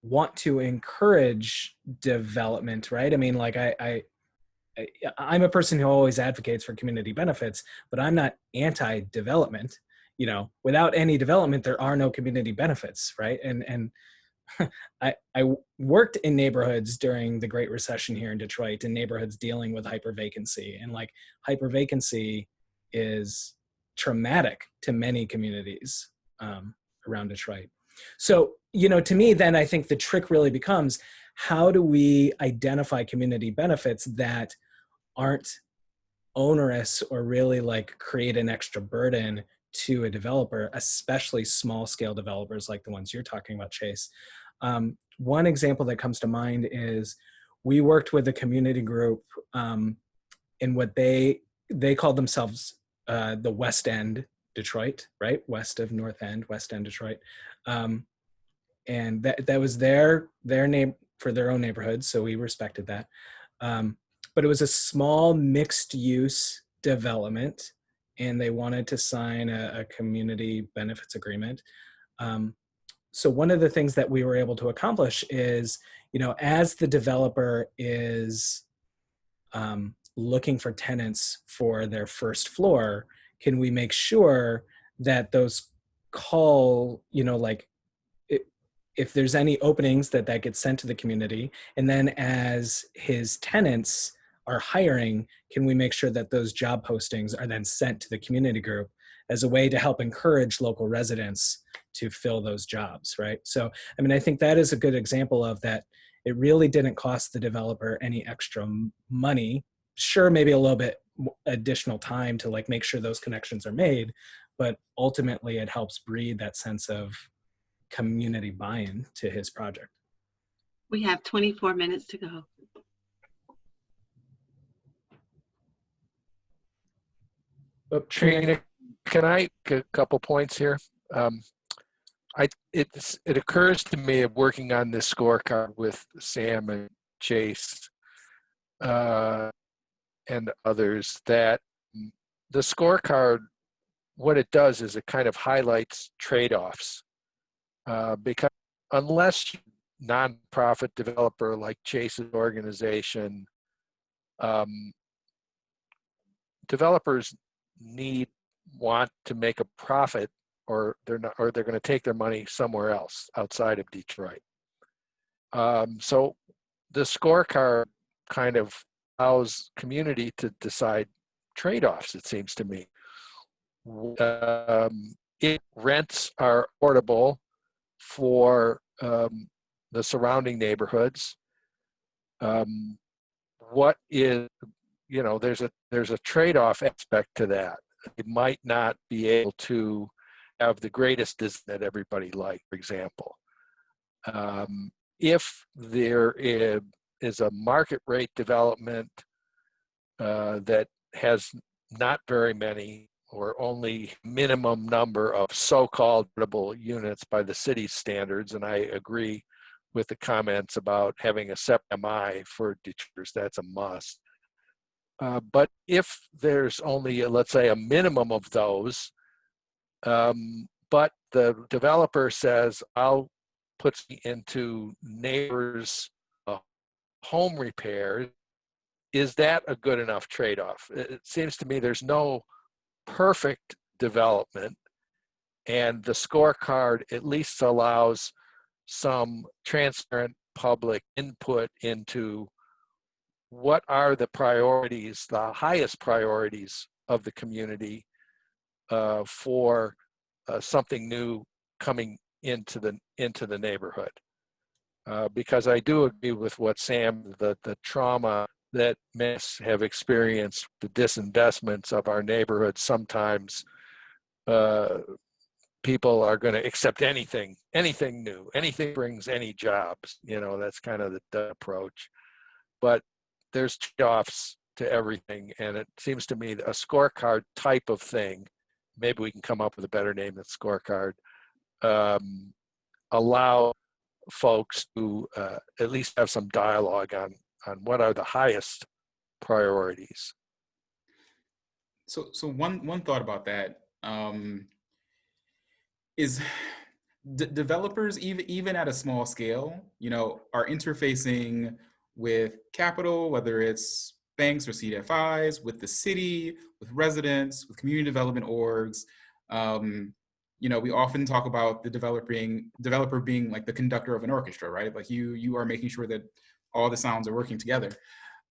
[SPEAKER 5] want to encourage development, right? I mean, like I'm a person who always advocates for community benefits, but I'm not anti-development. Without any development, there are no community benefits, right? And I worked in neighborhoods during the Great Recession here in Detroit, in neighborhoods dealing with hypervacancy, and like hypervacancy is traumatic to many communities around Detroit. So, to me, then I think the trick really becomes, how do we identify community benefits that aren't onerous or really like create an extra burden to a developer, especially small scale developers like the ones you're talking about, Chase. One example that comes to mind is we worked with a community group in what they called themselves the West End Detroit, right? West of North End, West End Detroit. And that was their name for their own neighborhood, so we respected that. But it was a small mixed use development, and they wanted to sign a community benefits agreement. So one of the things that we were able to accomplish is, as the developer is looking for tenants for their first floor, can we make sure that those call, if there's any openings that gets sent to the community, and then as his tenants are hiring, can we make sure that those job postings are then sent to the community group as a way to help encourage local residents to fill those jobs, right? So, I mean, I think that is a good example of that. It really didn't cost the developer any extra money. Sure, maybe a little bit additional time to like make sure those connections are made, but ultimately it helps breed that sense of community buy-in to his project.
[SPEAKER 9] We have 24 minutes to go.
[SPEAKER 7] Trina, can I get a couple points here? It occurs to me of working on this scorecard with Sam and Chase and others, that the scorecard, what it does is it kind of highlights trade-offs. Because unless nonprofit developer like Chase's organization, developers want to make a profit, or they're going to take their money somewhere else outside of Detroit. So the scorecard kind of allows community to decide trade-offs, it seems to me. If rents are affordable for the surrounding neighborhoods, what is, there's a trade-off aspect to that. It might not be able to have the greatest design that everybody likes, for example. If there is a market rate development that has not very many or only minimum number of so-called portable units by the city's standards. And I agree with the comments about having a separate MI for detractors. That's a must. But if there's only, let's say, a minimum of those, but the developer says, I'll put into neighbors' home repairs, is that a good enough trade-off? It seems to me there's no perfect development, and the scorecard at least allows some transparent public input into what are the priorities, the highest priorities of the community for something new coming into the neighborhood. Because I do agree with what Sam, the trauma that many have experienced, the disinvestments of our neighborhood. Sometimes people are going to accept anything new, anything brings any jobs. You know, that's kind of the approach. But there's trade-offs to everything, and it seems to me that a scorecard type of thing, maybe we can come up with a better name than scorecard, allow folks to at least have some dialogue on what are the highest priorities.
[SPEAKER 1] So one thought about that is developers, even at a small scale, you know, are interfacing with capital, whether it's banks or CDFIs, with the city, with residents, with community development orgs. You know, we often talk about the developer being like the conductor of an orchestra, right? Like you are making sure that all the sounds are working together.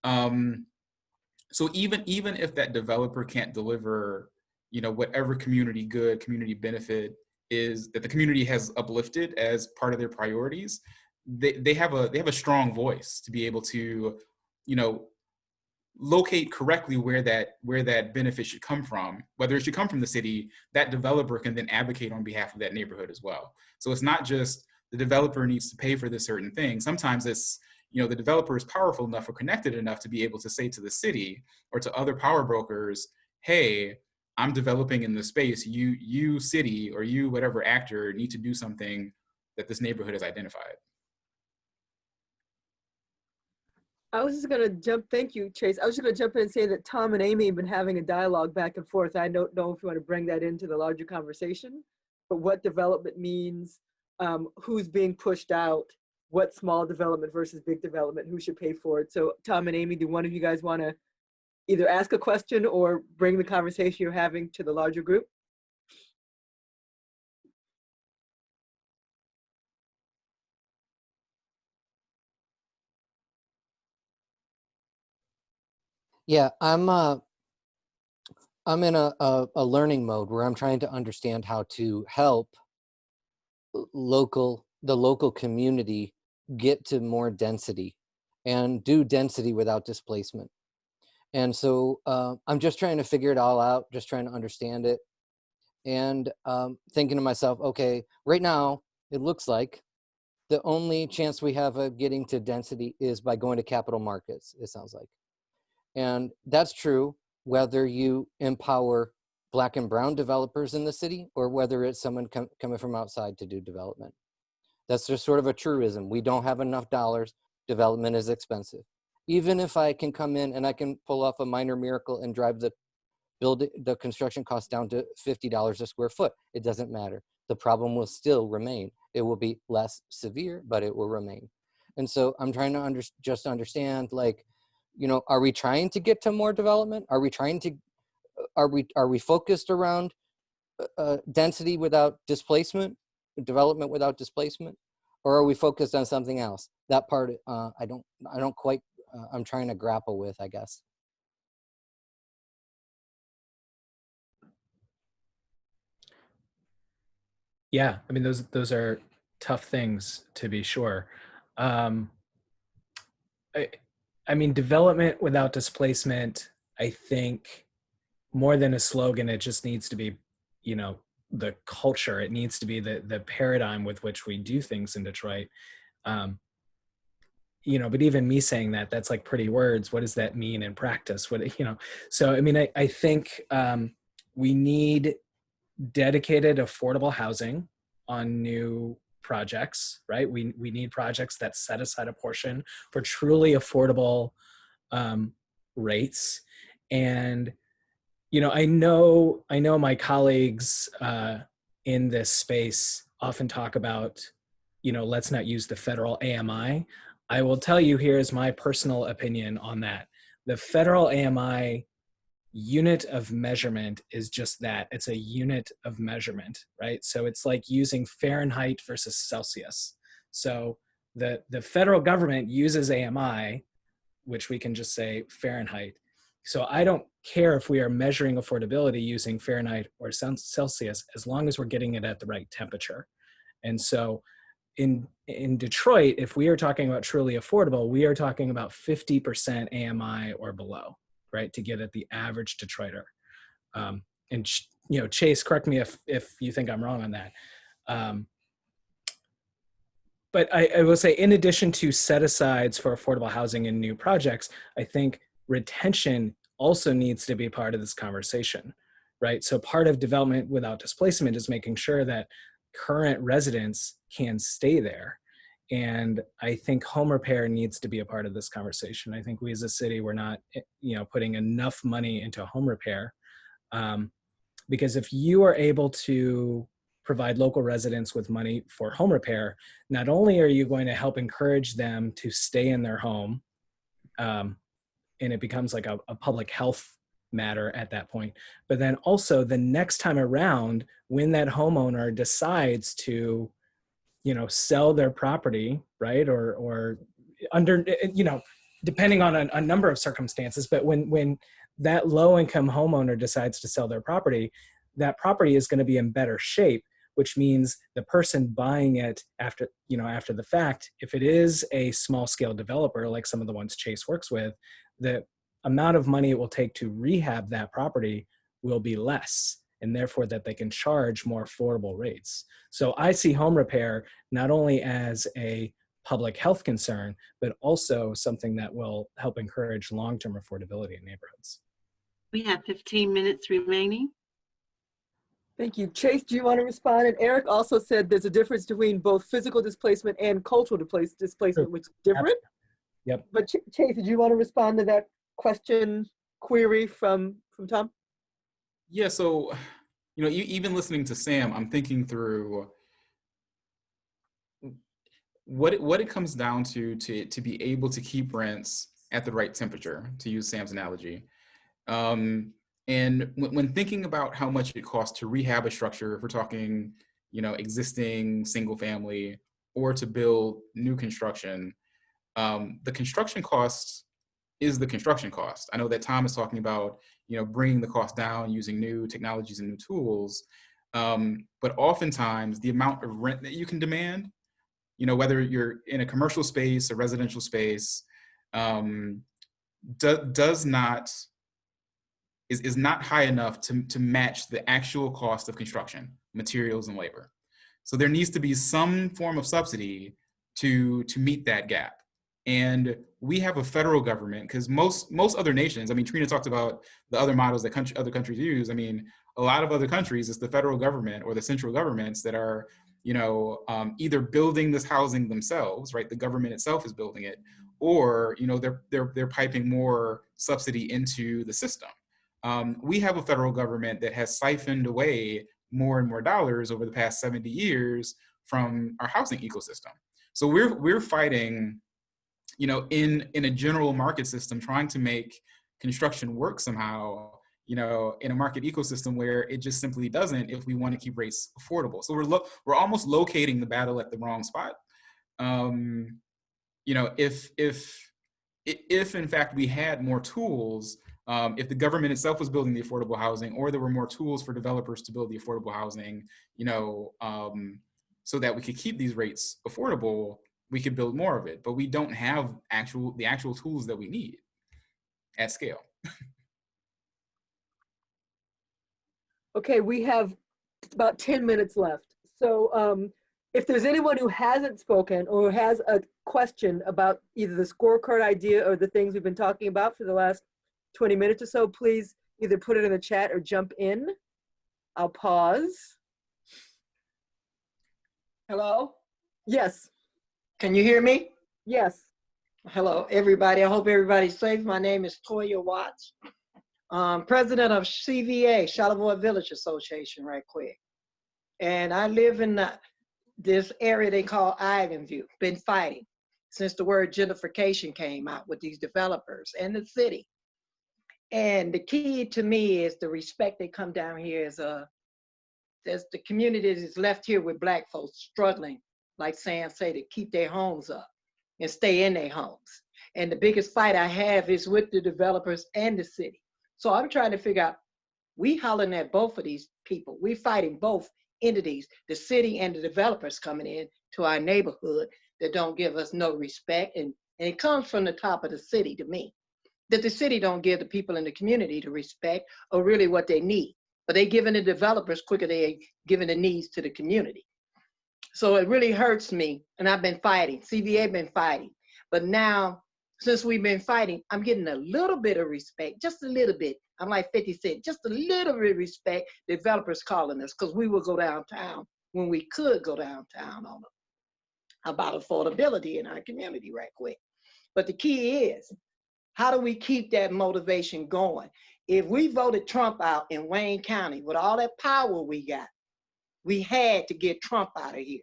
[SPEAKER 1] So even if that developer can't deliver, you know, whatever community good, community benefit is that the community has uplifted as part of their priorities, they have a strong voice to be able to, you know, locate correctly where that benefit should come from. Whether it should come from the city, that developer can then advocate on behalf of that neighborhood as well. So it's not just the developer needs to pay for this certain thing. Sometimes it's, you know, the developer is powerful enough or connected enough to be able to say to the city or to other power brokers, hey, I'm developing in this space. You city or you whatever actor need to do something that this neighborhood has identified.
[SPEAKER 3] I was just gonna jump, thank you, Chase. I was just gonna jump in and say that Tom and Amy have been having a dialogue back and forth. I don't know if you want to bring that into the larger conversation, but what development means, who's being pushed out, what small development versus big development, who should pay for it. So Tom and Amy, do one of you guys want to either ask a question or bring the conversation you're having to the larger group?
[SPEAKER 11] Yeah, I'm in a learning mode where I'm trying to understand how to help the local community get to more density and do density without displacement. And so I'm just trying to figure it all out, just trying to understand it, and thinking to myself, okay, right now it looks like the only chance we have of getting to density is by going to capital markets, it sounds like. And that's true whether you empower Black and brown developers in the city or whether it's someone coming from outside to do development. That's just sort of a truism. We don't have enough dollars. Development is expensive. Even if I can come in and I can pull off a minor miracle and drive the construction cost down to $50 a square foot, it doesn't matter. The problem will still remain. It will be less severe, but it will remain. And so I'm trying to just understand, like, you know, are we trying to get to more development? Are we trying to, are we focused around density without displacement, development without displacement, or are we focused on something else? That part, I don't quite, I'm trying to grapple with, I guess.
[SPEAKER 5] Yeah, I mean, those are tough things, to be sure. I mean, development without displacement, I think more than a slogan, it just needs to be, you know, the culture. It needs to be the paradigm with which we do things in Detroit. you know, but even me saying that, that's like pretty words. What does that mean in practice? What, you know, so, I mean, I think we need dedicated affordable housing on new projects, right? We need projects that set aside a portion for truly affordable rates. And, you know, I know my colleagues in this space often talk about, you know, let's not use the federal AMI. I will tell you, here's my personal opinion on that. The federal AMI unit of measurement is just that. It's a unit of measurement, right? So it's like using Fahrenheit versus Celsius. So the federal government uses AMI, which we can just say Fahrenheit. So I don't care if we are measuring affordability using Fahrenheit or Celsius, as long as we're getting it at the right temperature. And so in Detroit, if we are talking about truly affordable, we are talking about 50% AMI or below, right, to get at the average Detroiter. And you know, Chase, correct me if you think I'm wrong on that. But I will say, in addition to set-asides for affordable housing in new projects, I think retention also needs to be part of this conversation, right? So part of development without displacement is making sure that current residents can stay there. And I think home repair needs to be a part of this conversation. I think we as a city, we're not, you know, putting enough money into home repair. Because if you are able to provide local residents with money for home repair, not only are you going to help encourage them to stay in their home, and it becomes like a public health matter at that point, but then also the next time around, when that homeowner decides to, you know, sell their property, right, or under, you know, depending on a number of circumstances, but when that low-income homeowner decides to sell their property, that property is going to be in better shape, which means the person buying it after, you know, after the fact, if it is a small-scale developer like some of the ones Chase works with, the amount of money it will take to rehab that property will be less, and therefore that they can charge more affordable rates. So I see home repair not only as a public health concern, but also something that will help encourage long-term affordability in neighborhoods.
[SPEAKER 9] We have 15 minutes remaining.
[SPEAKER 3] Thank you. Chase, do you want to respond? And Eric also said there's a difference between both physical displacement and cultural displacement, which is different.
[SPEAKER 5] Yep.
[SPEAKER 3] But Chase, did you want to respond to that query from Tom?
[SPEAKER 1] Yeah, so, you know, even listening to Sam, I'm thinking through what it comes down to be able to keep rents at the right temperature, to use Sam's analogy. And when thinking about how much it costs to rehab a structure, if we're talking, you know, existing single family or to build new construction, the construction cost is the construction cost. I know that Tom is talking about, you know, bringing the cost down using new technologies and new tools, but oftentimes the amount of rent that you can demand, you know, whether you're in a commercial space, a residential space, is not high enough to match the actual cost of construction, materials and labor. So there needs to be some form of subsidy to meet that gap. And we have a federal government, because most other nations, I mean, Trina talked about the other models that other countries use. I mean, a lot of other countries, it's the federal government or the central governments that are, you know, either building this housing themselves, right? The government itself is building it, or, you know, they're piping more subsidy into the system. We have a federal government that has siphoned away more and more dollars over the past 70 years from our housing ecosystem. So we're fighting, you know, in a general market system, trying to make construction work somehow, you know, in a market ecosystem where it just simply doesn't if we want to keep rates affordable. So we're almost locating the battle at the wrong spot. You know, if in fact we had more tools, if the government itself was building the affordable housing, or there were more tools for developers to build the affordable housing, you know, so that we could keep these rates affordable, we could build more of it. But we don't have the actual tools that we need at scale.
[SPEAKER 3] Okay, we have about 10 minutes left. So if there's anyone who hasn't spoken or has a question about either the scorecard idea or the things we've been talking about for the last 20 minutes or so, please either put it in the chat or jump in. I'll pause.
[SPEAKER 12] Hello,
[SPEAKER 3] Yes,
[SPEAKER 12] can you hear me?
[SPEAKER 3] yes.
[SPEAKER 12] Hello, everybody. I hope everybody's safe. My name is Toya Watts, president of CVA, Charlevoix Village Association, right quick. And I live in this area they call Island View. Been fighting since the word gentrification came out with these developers and the city. And the key to me is the respect they come down here is there's the community that is left here with Black folks struggling, like Sam say, to keep their homes up and stay in their homes. And the biggest fight I have is with the developers and the city. So I'm trying to figure out, we hollering at both of these people. We fighting both entities, the city and the developers coming in to our neighborhood that don't give us no respect. And it comes from the top of the city to me, that the city don't give the people in the community the respect or really what they need. But they giving the developers quicker than they giving the needs to the community. So it really hurts me, and I've been fighting. CVA been fighting, but now since we've been fighting, I'm getting a little bit of respect, just a little bit. I'm like 50 Cent, just a little bit of respect. Developers calling us because we will go downtown when we could go downtown on them about affordability in our community right quick. But the key is, how do we keep that motivation going? If we voted Trump out in Wayne County with all that power we got, we had to get Trump out of here.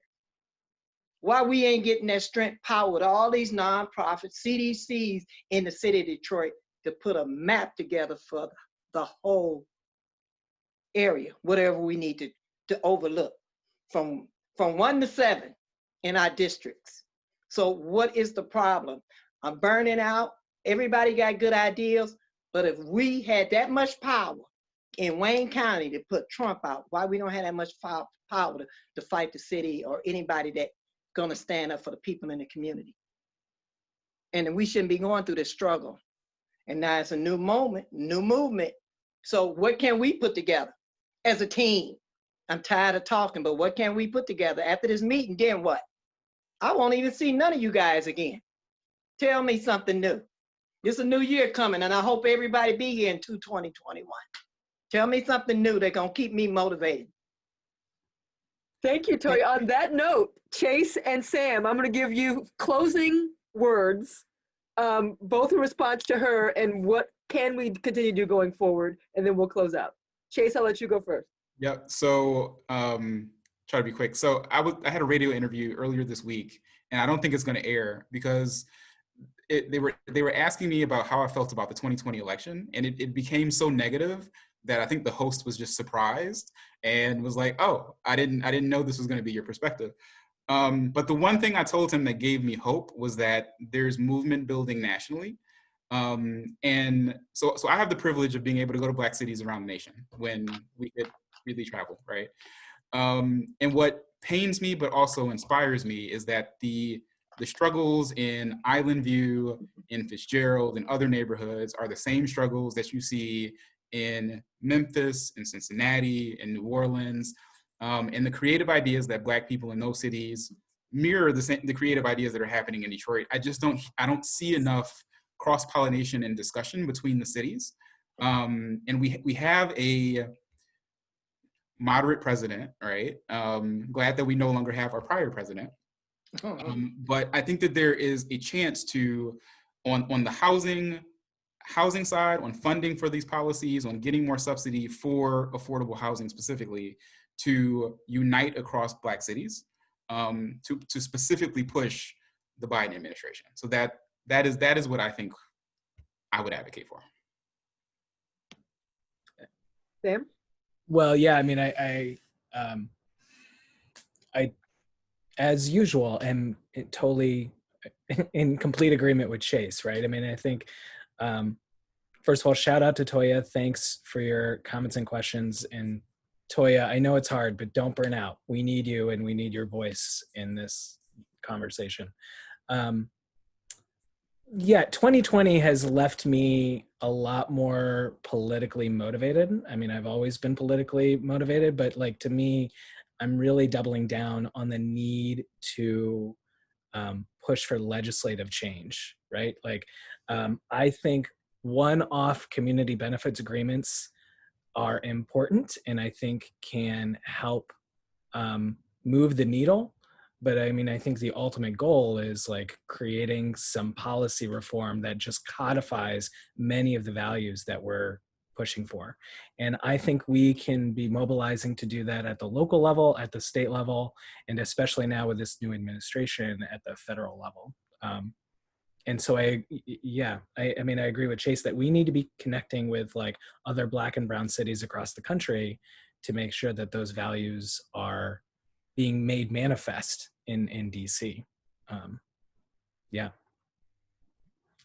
[SPEAKER 12] Why we ain't getting that strength power with all these nonprofits, CDCs in the city of Detroit to put a map together for the whole area, whatever we need to overlook from 1 to 7 in our districts. So what is the problem? I'm burning out. Everybody got good ideas, but if we had that much power in Wayne County to put Trump out, why we don't have that much power to fight the city or anybody that gonna stand up for the people in the community? And then we shouldn't be going through this struggle. And now it's a new moment, new movement. So what can we put together as a team? I'm tired of talking, but what can we put together after this meeting? Then what? I won't even see none of you guys again. Tell me something new. It's a new year coming, and I hope everybody be here in 2021. Tell me something new that's gonna keep me motivated.
[SPEAKER 3] Thank you, Toya. On that note, Chase and Sam, I'm going to give you closing words, both in response to her and what can we continue to do going forward, and then we'll close out. Chase, I'll let you go first.
[SPEAKER 1] Yep. So try to be quick. So I had a radio interview earlier this week, and I don't think it's going to air because they were asking me about how I felt about the 2020 election, and it became so negative that I think the host was just surprised and was like, "Oh, I didn't know this was going to be your perspective." But the one thing I told him that gave me hope was that there's movement building nationally. And so I have the privilege of being able to go to Black cities around the nation when we could really travel, right? And what pains me but also inspires me is that the struggles in Island View, in Fitzgerald, and other neighborhoods are the same struggles that you see in Memphis, in Cincinnati, in New Orleans, and the creative ideas that Black people in those cities mirror the creative ideas that are happening in Detroit. I don't see enough cross-pollination and discussion between the cities. And we have a moderate president, right? Glad that we no longer have our prior president. But I think that there is a chance to, on the housing side, on funding for these policies, on getting more subsidy for affordable housing specifically, to unite across Black cities, to specifically push the Biden administration. So that is what I think I would advocate for.
[SPEAKER 3] Sam?
[SPEAKER 5] Well, yeah, I mean, I as usual, am totally in complete agreement with Chase, right? I mean, I think, first of all, shout out to Toya. Thanks for your comments and questions. And Toya, I know it's hard, but don't burn out. We need you and we need your voice in this conversation. Yeah, 2020 has left me a lot more politically motivated. I mean, I've always been politically motivated, but like to me, I'm really doubling down on the need to push for legislative change, right? Like, I think one-off community benefits agreements are important and I think can help move the needle. But I mean, I think the ultimate goal is like creating some policy reform that just codifies many of the values that we're pushing for. And I think we can be mobilizing to do that at the local level, at the state level, and especially now with this new administration at the federal level. And so I mean, I agree with Chase that we need to be connecting with like other Black and brown cities across the country to make sure that those values are being made manifest in DC. Yeah.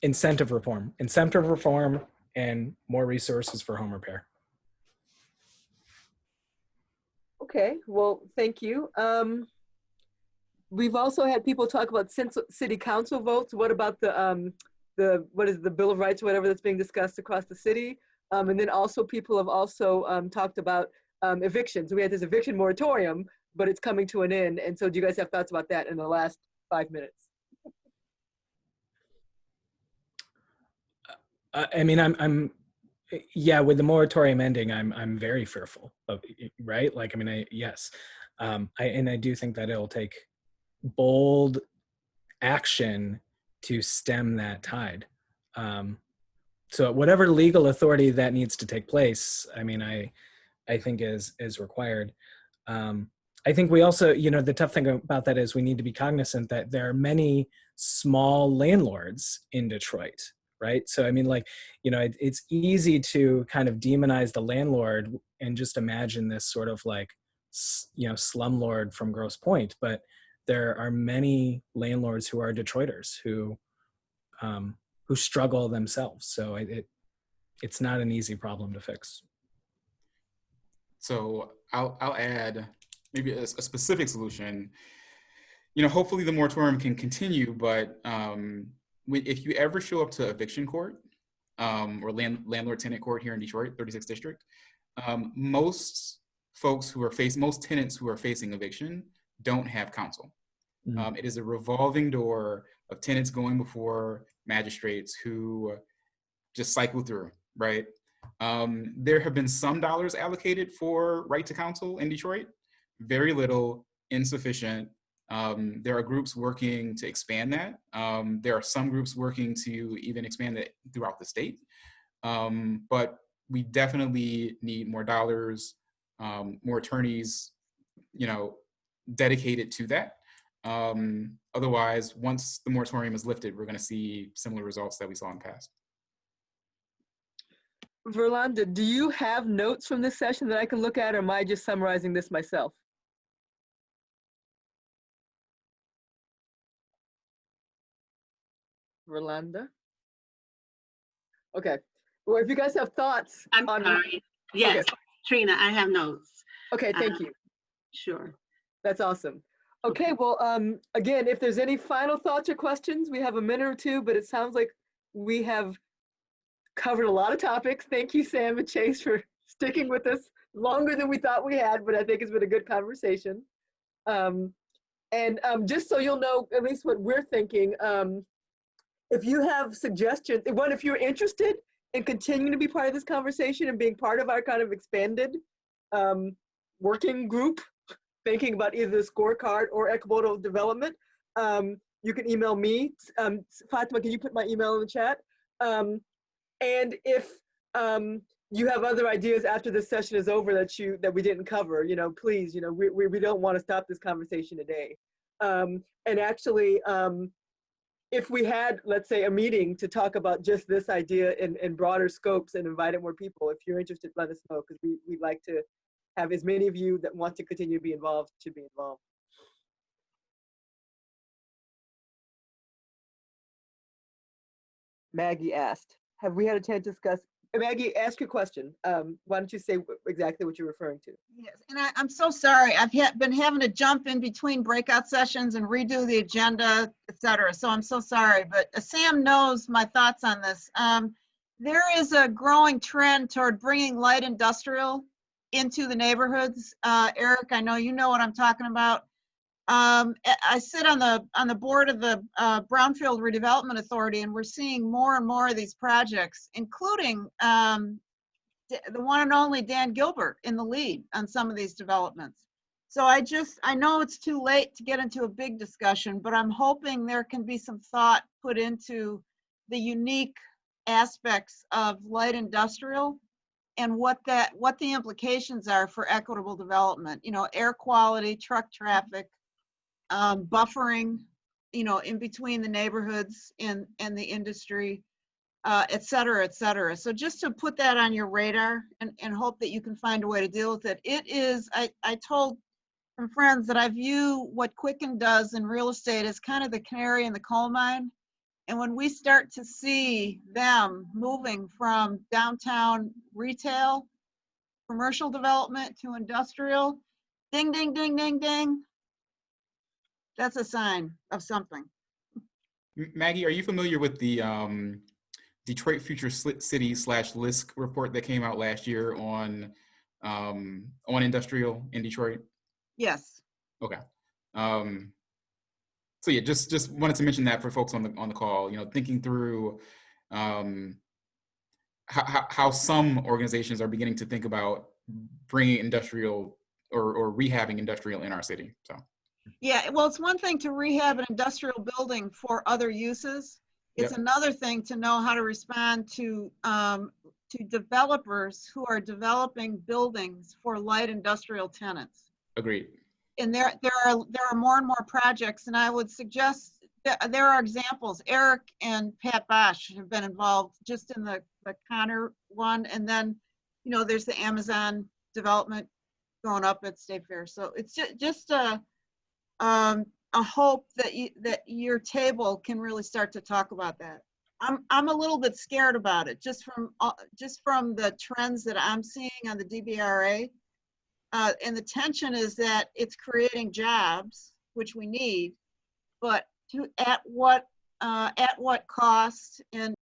[SPEAKER 5] Incentive reform, and more resources for home repair.
[SPEAKER 3] Okay, well, thank you. We've also had people talk about city council votes. What about what is the Bill of Rights, whatever that's being discussed across the city? And then also people have also talked about evictions. We had this eviction moratorium, but it's coming to an end. And so do you guys have thoughts about that in the last 5 minutes?
[SPEAKER 5] I mean, yeah, with the moratorium ending, I'm very fearful of, right? Like, I mean, yes. I do think that it'll take bold action to stem that tide. So whatever legal authority that needs to take place, I mean, I think is required. I think we also, the tough thing about that is we need to be cognizant that there are many small landlords in Detroit, right? So, I mean, like, it's easy to kind of demonize the landlord and just imagine this sort of like, slumlord from Grosse Pointe, but there are many landlords who are Detroiters who struggle themselves. So it's not an easy problem to fix.
[SPEAKER 1] So I'll add maybe a specific solution. Hopefully the moratorium can continue, but if you ever show up to eviction court or landlord-tenant court here in Detroit, 36th District, most tenants who are facing eviction don't have counsel. It is a revolving door of tenants going before magistrates who just cycle through, right? There have been some dollars allocated for right to counsel in Detroit, very little, insufficient. There are groups working to expand that. There are some groups working to even expand it throughout the state. But we definitely need more dollars, more attorneys, dedicated to that. Otherwise, once the moratorium is lifted, we're going to see similar results that we saw in the past.
[SPEAKER 3] Verlanda, do you have notes from this session that I can look at, or am I just summarizing this myself? Verlanda? Okay. Well, if you guys have thoughts.
[SPEAKER 9] I'm sorry. Yes, okay. Trina, I have notes.
[SPEAKER 3] Okay, thank you.
[SPEAKER 9] Sure.
[SPEAKER 3] That's awesome. Okay, well, again, if there's any final thoughts or questions, we have a minute or two, but it sounds like we have covered a lot of topics. Thank you, Sam and Chase, for sticking with us longer than we thought we had, but I think it's been a good conversation. Just so you'll know at least what we're thinking, if you have suggestions, if you're interested in continuing to be part of this conversation and being part of our kind of expanded working group, thinking about either the scorecard or equitable development, you can email me. Fatima, can you put my email in the chat? And if you have other ideas after this session is over that we didn't cover, please, we don't want to stop this conversation today. And actually, if we had, let's say, a meeting to talk about just this idea in broader scopes and invited more people, if you're interested, let us know, because we'd like to have as many of you that want to continue to be involved to be involved. Maggie asked, have we had a chance to discuss? Maggie, ask your question. Why don't you say exactly what you're referring to?
[SPEAKER 2] Yes, and I'm so sorry. I've been having to jump in between breakout sessions and redo the agenda, et cetera. So I'm so sorry, but Sam knows my thoughts on this. There is a growing trend toward bringing light industrial into the neighborhoods. Eric, I know you know what I'm talking about. I sit on the board of the Brownfield Redevelopment Authority, and we're seeing more and more of these projects, including the one and only Dan Gilbert in the lead on some of these developments. So I know it's too late to get into a big discussion, but I'm hoping there can be some thought put into the unique aspects of light industrial and what the implications are for equitable development. You know, air quality, truck traffic, buffering, you know, in between the neighborhoods and the industry, et cetera, et cetera. So just to put that on your radar and hope that you can find a way to deal with it. It is, I told some friends that I view what Quicken does in real estate as kind of the canary in the coal mine. And when we start to see them moving from downtown retail, commercial development to industrial, ding, ding, ding, ding, ding, that's a sign of something.
[SPEAKER 1] Maggie, are you familiar with the Detroit Future City / LISC report that came out last year on industrial in Detroit?
[SPEAKER 2] Yes.
[SPEAKER 1] Okay. So yeah, just wanted to mention that for folks on the call. You know, thinking through how some organizations are beginning to think about bringing industrial or rehabbing industrial in our city. So.
[SPEAKER 2] Yeah, well, it's one thing to rehab an industrial building for other uses. It's another thing to know how to respond to developers who are developing buildings for light industrial tenants.
[SPEAKER 1] Agreed.
[SPEAKER 2] And there are more and more projects, and I would suggest that there are examples. Eric and Pat Bosch have been involved just in the Connor one, and then, you know, there's the Amazon development going up at State Fair. So it's just a hope that your table can really start to talk about that. I'm a little bit scared about it, just from the trends that I'm seeing on the DBRA. And the tension is that it's creating jobs, which we need, but at what cost, and